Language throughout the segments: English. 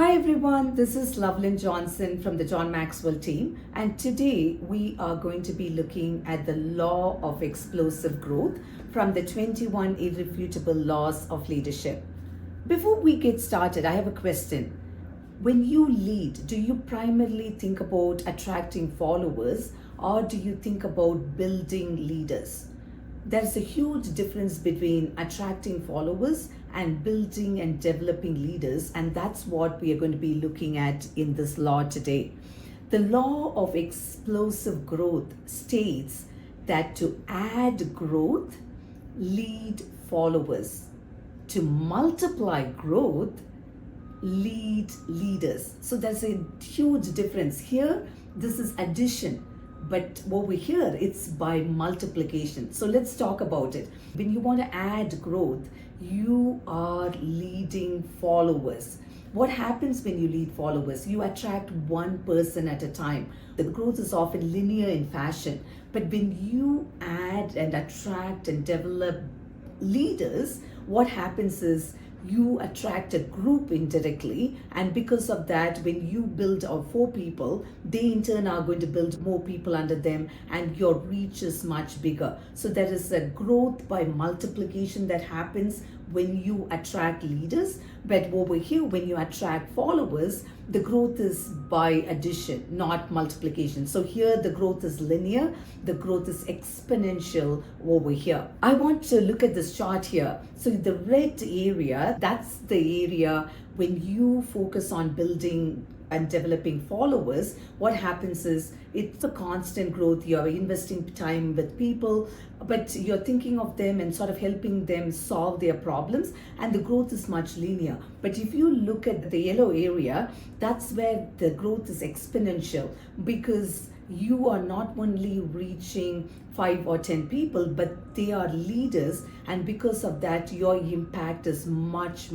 Hi everyone, this is Lovelyn Johnson from the John Maxwell team, and today we are going to be looking at the law of explosive growth from the 21 irrefutable laws of leadership. Before we get started, I have a question. When you lead, do you primarily think about attracting followers or do you think about building leaders? There's a huge difference between attracting followers and building and developing leaders, and that's what we are going to be looking at in this law today. The law of explosive growth states that to add growth, lead followers. To multiply growth, lead leaders. So there's a huge difference. Here, this is addition. But over here, it's by multiplication. So let's talk about it. When you want to add growth, you are leading followers. What happens when you lead followers? You attract one person at a time. The growth is often linear in fashion. But when you add and attract and develop leaders, what happens is you attract a group indirectly, and because of that, when you build 4 people, they in turn are going to build more people under them, and your reach is much bigger. So there is a growth by multiplication that happens when you attract leaders. But over here, when you attract followers, the growth is by addition, not multiplication. So here the growth is linear, the growth is exponential over here. I want to look at this chart here. So the red area, that's the area when you focus on building and developing followers. What happens is it's a constant growth. You're investing time with people, but you're thinking of them and sort of helping them solve their problems, and the growth is much linear. But if you look at the yellow area, that's where the growth is exponential, because you are not only reaching 5 or 10 people, but they are leaders, and because of that, your impact is much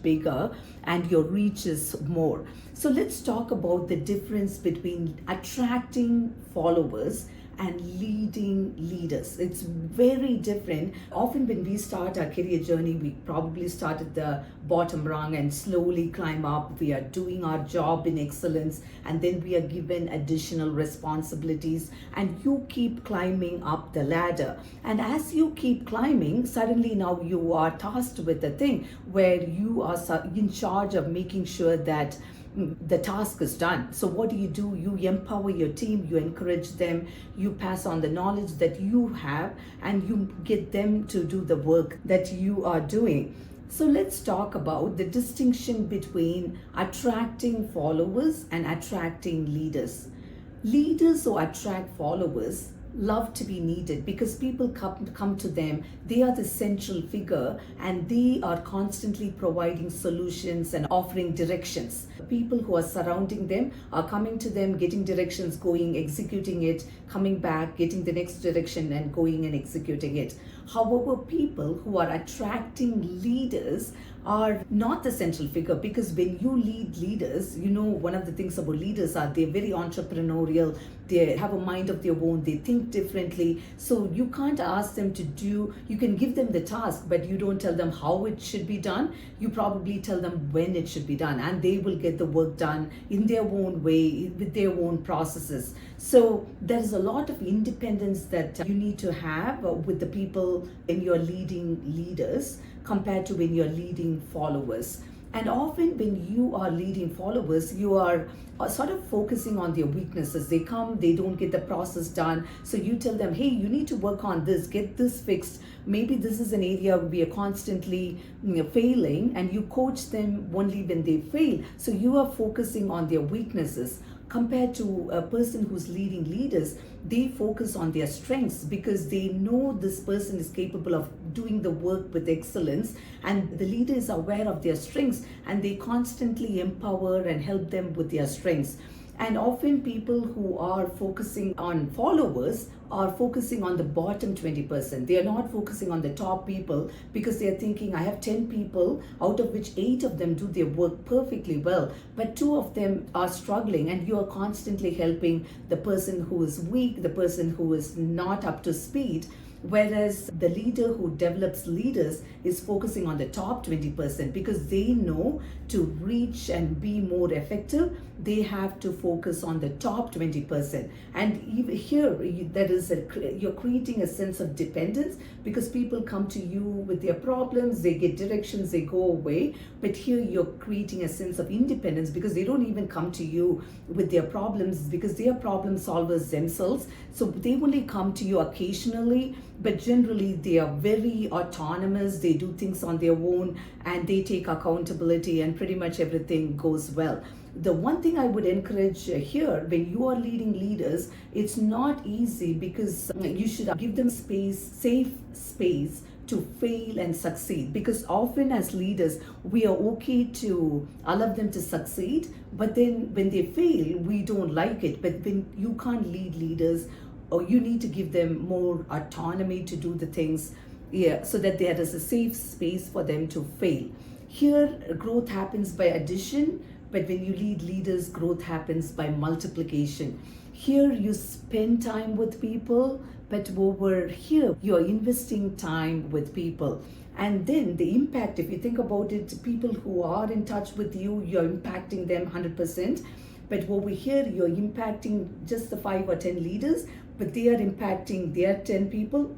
bigger and your reach is more. So let's talk about the difference between attracting followers and leading leaders. It's very different. Often when we start our career journey, we probably start at the bottom rung and slowly climb up. We are doing our job in excellence, and then we are given additional responsibilities, and you keep climbing up the ladder. And as you keep climbing, suddenly now you are tasked with a thing where you are in charge of making sure that the task is done. So what do? You empower your team, you encourage them, you pass on the knowledge that you have, and you get them to do the work that you are doing. So let's talk about the distinction between attracting followers and attracting leaders. Leaders who attract followers love to be needed because people come to them. They are the central figure, and they are constantly providing solutions and offering directions. People who are surrounding them are coming to them, getting directions, going, executing it, coming back, getting the next direction and going and executing it. However, people who are attracting leaders are not the central figure, because when you lead leaders, one of the things about leaders are they're very entrepreneurial, they have a mind of their own, they think differently. So you can't ask them to do, you can give them the task, but you don't tell them how it should be done. You probably tell them when it should be done, and they will get the work done in their own way, with their own processes. So there's a lot of independence that you need to have with the people when you're leading leaders compared to when you're leading followers. And often when you are leading followers, you are sort of focusing on their weaknesses. They come, they don't get the process done. So you tell them, hey, you need to work on this, get this fixed. Maybe this is an area where we are constantly failing, and you coach them only when they fail. So you are focusing on their weaknesses. Compared to a person who's leading leaders, they focus on their strengths because they know this person is capable of doing the work with excellence, and the leader is aware of their strengths, and they constantly empower and help them with their strengths. And often people who are focusing on followers are focusing on the bottom 20%. They are not focusing on the top people, because they are thinking, I have 10 people, out of which 8 of them do their work perfectly well, but 2 of them are struggling, and you are constantly helping the person who is weak, the person who is not up to speed. Whereas the leader who develops leaders is focusing on the top 20% because they know to reach and be more effective, they have to focus on the top 20%. And even here, you're creating a sense of dependence because people come to you with their problems, they get directions, they go away. But here you're creating a sense of independence because they don't even come to you with their problems because they are problem solvers themselves. So they only come to you occasionally, but generally they are very autonomous. They do things on their own and they take accountability, and pretty much everything goes well. The one thing I would encourage here, when you are leading leaders, it's not easy because you should give them safe space to fail and succeed, because often as leaders we are okay to allow them to succeed, but then when they fail we don't like it. But when you can't lead leaders, or you need to give them more autonomy to do the things, so that there is a safe space for them to fail. Here growth happens by addition, but when you lead leaders, growth happens by multiplication. Here you spend time with people, but over here you're investing time with people. And then the impact, if you think about it, people who are in touch with you, you're impacting them 100%. But over here, you're impacting just the 5 or 10 leaders, but they are impacting their 10 people.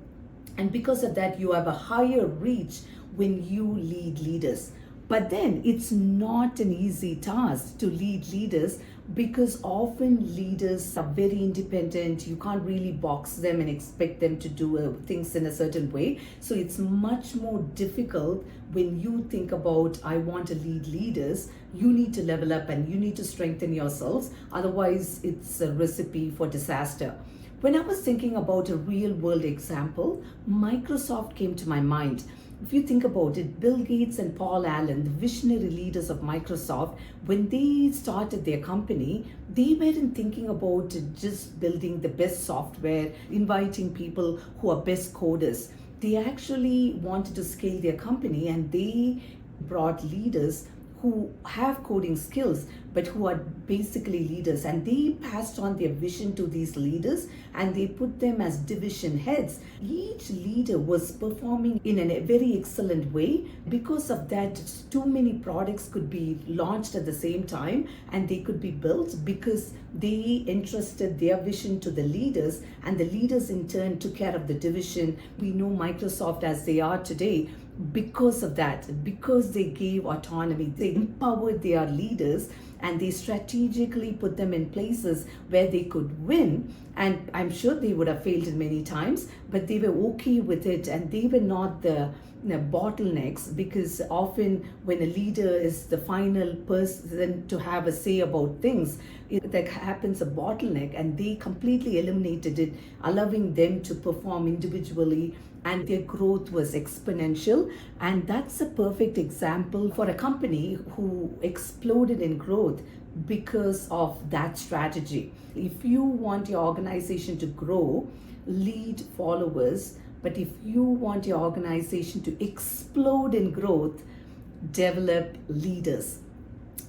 And because of that, you have a higher reach when you lead leaders. But then it's not an easy task to lead leaders because often leaders are very independent. You can't really box them and expect them to do things in a certain way. So it's much more difficult when you think about, I want to lead leaders. You need to level up and you need to strengthen yourselves. Otherwise, it's a recipe for disaster. When I was thinking about a real world example, Microsoft came to my mind. If you think about it, Bill Gates and Paul Allen, the visionary leaders of Microsoft, when they started their company, they weren't thinking about just building the best software, inviting people who are best coders. They actually wanted to scale their company, and they brought leaders who have coding skills but who are basically leaders, and they passed on their vision to these leaders and they put them as division heads. Each leader was performing in a very excellent way. Because of that, too many products could be launched at the same time and they could be built because they entrusted their vision to the leaders, and the leaders in turn took care of the division. We know Microsoft as they are today because of that, because they gave autonomy, they empowered their leaders, and they strategically put them in places where they could win. And I'm sure they would have failed many times, but they were okay with it, and they were not the bottlenecks, because often when a leader is the final person to have a say about things, there happens a bottleneck, and they completely eliminated it, allowing them to perform individually, and their growth was exponential. And that's a perfect example for a company who exploded in growth because of that strategy. If you want your organization to grow, lead followers. But if you want your organization to explode in growth, develop leaders.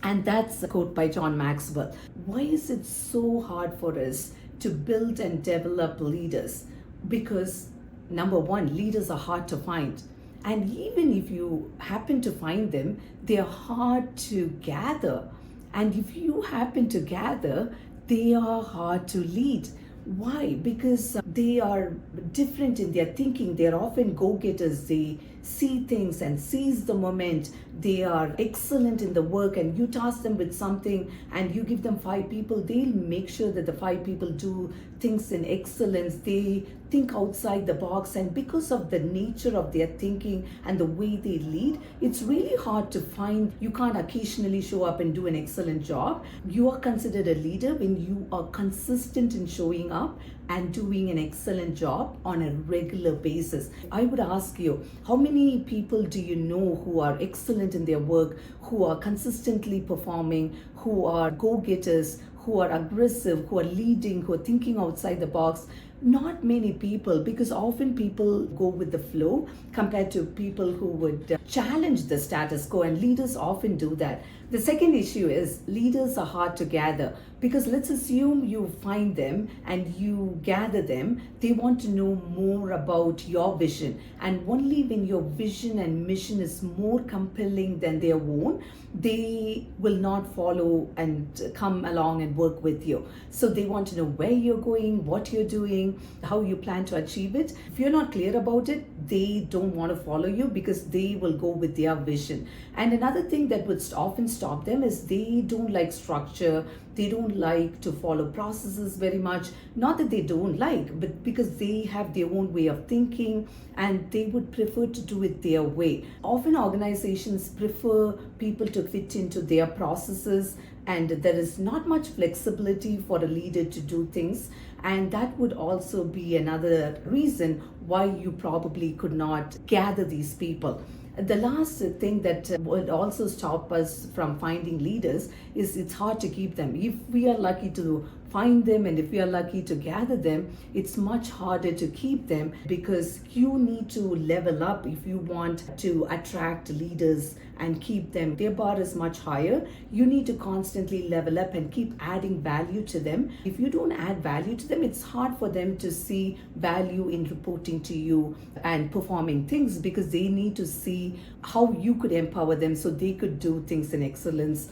And that's a quote by John Maxwell. Why is it so hard for us to build and develop leaders? Because number one, leaders are hard to find. And even if you happen to find them, they are hard to gather. And if you happen to gather, they are hard to lead. Why? Because they are different in their thinking. They are often go-getters. They see things and seize the moment. They are excellent in the work, and you task them with something and you give them 5 people, they'll make sure that the 5 people do things in excellence. They think outside the box, and because of the nature of their thinking and the way they lead, it's really hard to find. You can't occasionally show up and do an excellent job. You are considered a leader when you are consistent in showing up and doing an excellent job on a regular basis. I would ask you, how many people do you know who are excellent in their work, who are consistently performing, who are go-getters, who are aggressive, who are leading, who are thinking outside the box? Not many people, because often people go with the flow compared to people who would challenge the status quo, and leaders often do that. The second issue is leaders are hard to gather, because let's assume you find them and you gather them. They want to know more about your vision, and only when your vision and mission is more compelling than their own, they will not follow and come along and work with you. So they want to know where you're going, what you're doing, how you plan to achieve it. If you're not clear about it, they don't want to follow you because they will go with their vision. And another thing that would often stop them is they don't like structure. They don't like to follow processes very much. Not that they don't like, but because they have their own way of thinking and they would prefer to do it their way. Often organizations prefer people to fit into their processes, and there is not much flexibility for a leader to do things. And that would also be another reason why you probably could not gather these people. The last thing that would also stop us from finding leaders is it's hard to keep them. If we are lucky to find them and if we are lucky to gather them, it's much harder to keep them, because you need to level up if you want to attract leaders and keep them. Their bar is much higher. You need to constantly level up and keep adding value to them. If you don't add value to them, it's hard for them to see value in reporting to you and performing things, because they need to see how you could empower them so they could do things in excellence.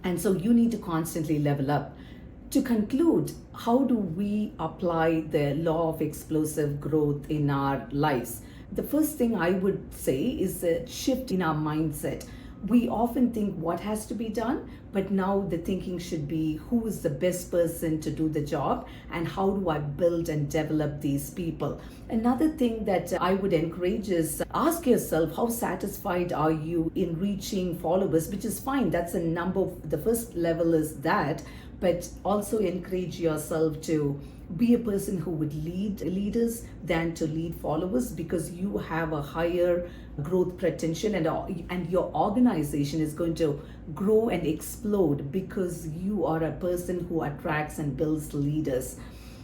And so you need to constantly level up. To conclude, how do we apply the law of explosive growth in our lives? The first thing I would say is a shift in our mindset. We often think what has to be done, but now the thinking should be who is the best person to do the job and how do I build and develop these people. Another thing that I would encourage is ask yourself, how satisfied are you in reaching followers, which is fine. That's a number. The first level is that, but also encourage yourself to be a person who would lead leaders than to lead followers, because you have a higher growth potential, and your organization is going to grow and explode because you are a person who attracts and builds leaders.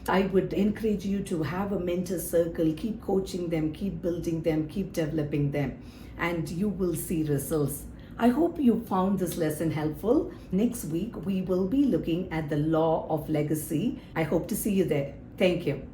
I would encourage you to have a mentor circle, keep coaching them, keep building them, keep developing them, and you will see results. I hope you found this lesson helpful. Next week, we will be looking at the law of legacy. I hope to see you there. Thank you.